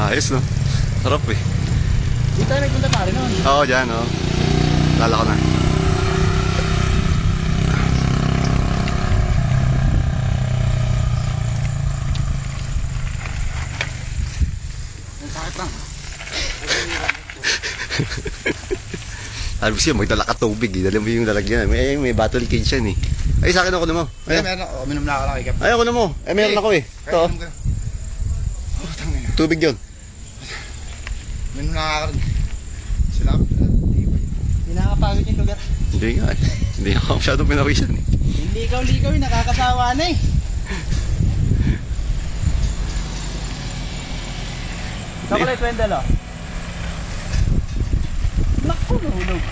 Ayos, no? Sarap eh. Dito tayo nagpunta pare noon. Oo, dyan, oo. Lala ko na. Ang sakit lang. Sabi ko siya, magdala ka tubig eh. Dala mo yung lalagyan. May bottle cage yan eh. Ay, sa akin ako na mo. Ay, Ay, meron ako. Minum na ako lang ikap. ay ako na mo. Ay, meron ako eh. Ito. Minum ka. Oh, tangin na. Tubig yun. Minum na ako rin. Sila ako. Hindi nakakapagod yung lugar. Hindi nga eh. Hindi ako masyadong pinawisan eh. Hindi ikaw-ligaw eh. Nakakasawa na eh. Chocolate Wendell oh. Naku, nahulog.